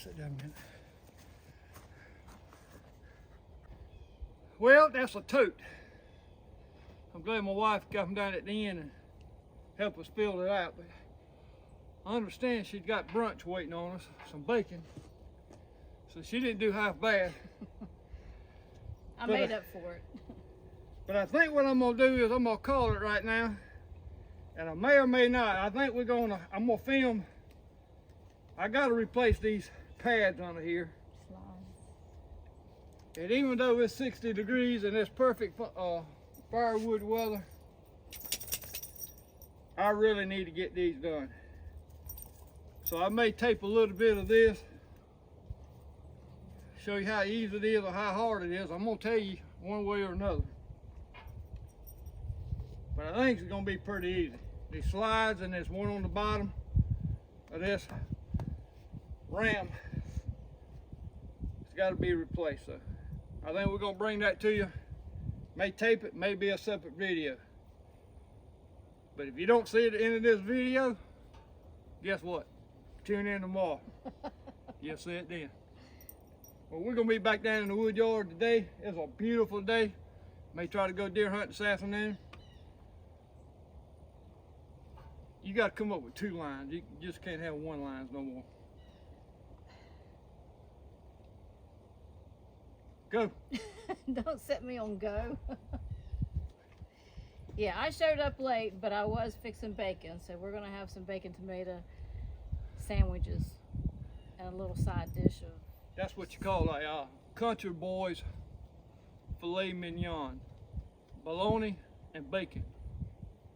Sit down a minute. Well, that's a tote. I'm glad my wife got them down at the end and helped us fill it out. But I understand she's got brunch waiting on us, some bacon. So she didn't do half bad. I made up for it. But I think what I'm gonna do is I'm gonna call it right now. And I may or may not. I think I'm gonna film. I gotta replace these pads under here. And even though it's 60 degrees and it's perfect firewood weather, I really need to get these done. So I may tape a little bit of this, show you how easy it is or how hard it is. I'm gonna tell you one way or another. But I think it's gonna be pretty easy. These slides and there's one on the bottom of this ram. It's got to be replaced. So I think we're gonna bring that to you. May tape it, may be a separate video. But if you don't see it at the end of this video, guess what? Tune in tomorrow. You'll see it then. Well, we're gonna be back down in the wood yard today. It's a beautiful day. May try to go deer hunt this afternoon. You got to come up with 2 lines. You just can't have 1 line no more. Go. Don't set me on go. Yeah, I showed up late, but I was fixing bacon, so we're gonna have some bacon tomato sandwiches and a little side dish of. That's what you call a country boys filet mignon. Bologna and bacon.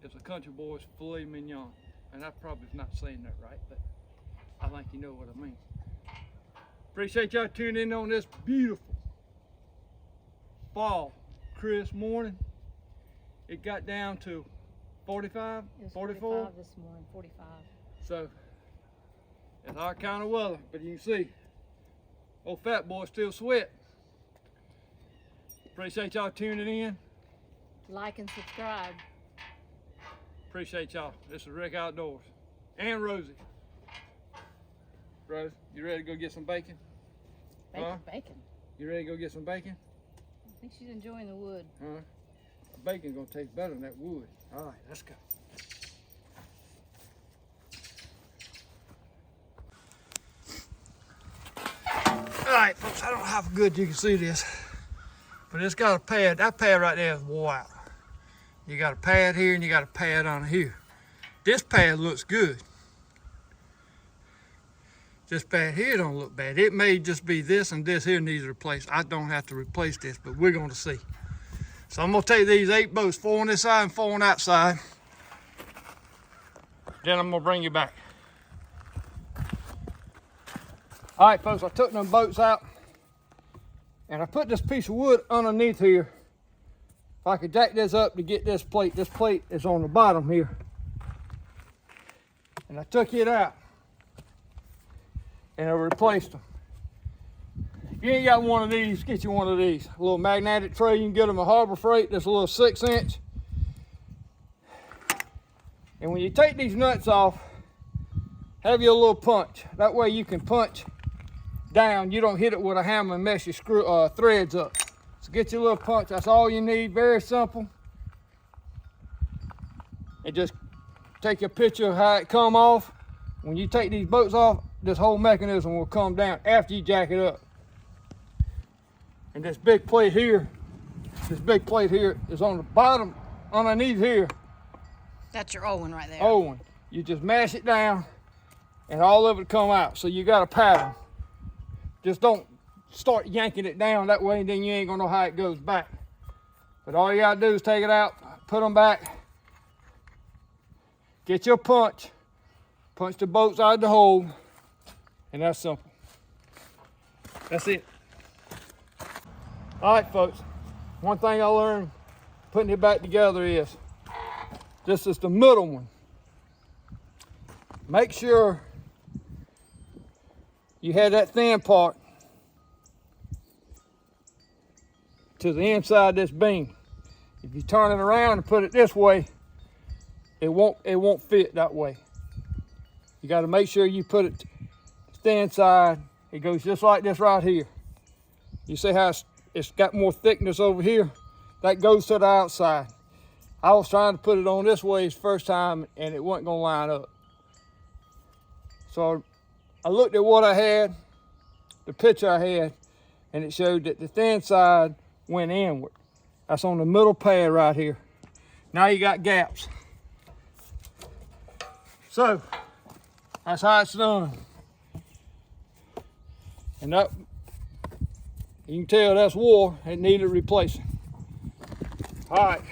It's a country boys filet mignon. And I probably not saying that right, but I think you know what I mean. Appreciate y'all tuning in on this beautiful fall crisp morning. It got down to 45, It was 44. 45 this morning, 45. So it's our kind of weather, but you can see old fat boy still sweat. Appreciate y'all tuning in. Like and subscribe. Appreciate y'all. This is Rick Outdoors. And Rosie. Rose, you ready to go get some bacon? Bacon. You ready to go get some bacon? I think she's enjoying the wood. Bacon's gonna taste better than that wood. All right, let's go. All right, folks, I don't know how good you can see this, but it's got a pad. That pad right there is wore out. You got a pad here and you got a pad on here. This pad looks good. This pad here don't look bad. It may just be this and this here needs replaced. I don't have to replace this, but we're gonna see. So I'm gonna take these 8 boats, 4 on this side and 4 on that side. Then I'm gonna bring you back. All right, folks, I took them boats out and I put this piece of wood underneath here if I could jack this up to get this plate is on the bottom here. And I took it out and I replaced them. If you ain't got one of these, get you one of these. A little magnetic tray, you can get them at Harbor Freight. That's a little 6-inch. And when you take these nuts off, have your little punch. That way you can punch down. You don't hit it with a hammer and mess your threads up. So get your little punch. That's all you need. Very simple. And just take a picture of how it come off. When you take these bolts off, this whole mechanism will come down after you jack it up. And this big plate here is on the bottom, underneath here. That's your old one right there. Old one. You just mash it down and all of it come out. So you got a pattern. Just don't start yanking it down that way, and then you ain't gonna know how it goes back. But all you gotta do is take it out, put them back, get your punch the bolts out of the hole, and that's simple. That's it. All right, folks, one thing I learned putting it back together is, this is the middle one. Make sure you have that thin part to the inside of this beam. If you turn it around and put it this way, it won't fit that way. You got to make sure you put it thin side. It goes just like this right here. You see how it's got more thickness over here? That goes to the outside. I was trying to put it on this way the first time and it wasn't gonna line up. So I looked at what I had, the picture I had, and it showed that the thin side went inward. That's on the middle pad right here. Now you got gaps. So that's how it's done. And that, you can tell that's war, it needed replacing. All right.